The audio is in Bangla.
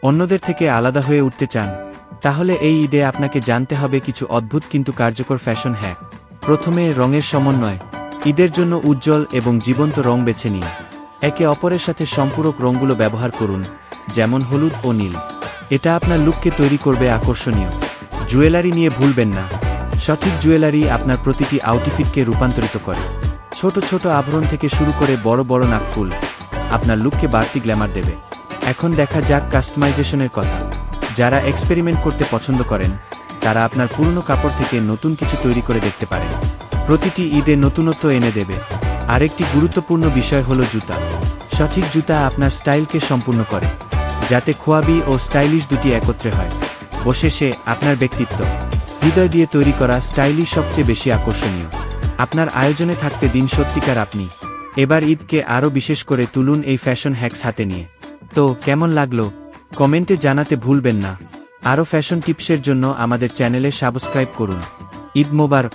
অন্যদের থেকে আলাদা হয়ে উঠতে চান? তাহলে এই ঈদে আপনাকে জানতে হবে কিছু অদ্ভুত কিন্তু কার্যকর ফ্যাশন হ্যাক। প্রথমে, রঙের সমন্বয়। ঈদের জন্য উজ্জ্বল এবং জীবন্ত রং বেছে নিন। একে অপরের সাথে সম্পূরক রঙগুলো ব্যবহার করুন, যেমন হলুদ ও নীল। এটা আপনার লুককে তৈরি করবে আকর্ষণীয়। জুয়েলারি নিয়ে ভুলবেন না। সঠিক জুয়েলারি আপনার প্রতিটি আউটফিটকে রূপান্তরিত করে। ছোট ছোট আভরণ থেকে শুরু করে বড় বড় নাকফুল আপনার লুককে বাড়তি গ্ল্যামার দেবে। এখন দেখা যাক কাস্টমাইজেশনের কথা। যারা এক্সপেরিমেন্ট করতে পছন্দ করেন, তারা আপনার পুরনো কাপড় থেকে নতুন কিছু তৈরি করে দেখতে পারেন। প্রতিটি ঈদে নতুনত্ব এনে দেবে। আরেকটি গুরুত্বপূর্ণ বিষয় হলো জুতা। সঠিক জুতা আপনার স্টাইলকে সম্পূর্ণ করে, যাতে খোয়াবি ও স্টাইলিশ দুটি একত্রে হয়। অবশেষে, আপনার ব্যক্তিত্ব। হৃদয় দিয়ে তৈরি করা স্টাইলই সবচেয়ে বেশি আকর্ষণীয়। আপনার আয়োজনে থাকতে দিন সত্যিকার আপনি। এবার ঈদকে আরও বিশেষ করে তুলুন এই ফ্যাশন হ্যাকস হাতে নিয়ে। তো কেমন লাগলো কমেন্টে জানাতে ভুলবেন না। আরও ফ্যাশন টিপসের জন্য আমাদের চ্যানেলে সাবস্ক্রাইব করুন। ঈদ মোবারক।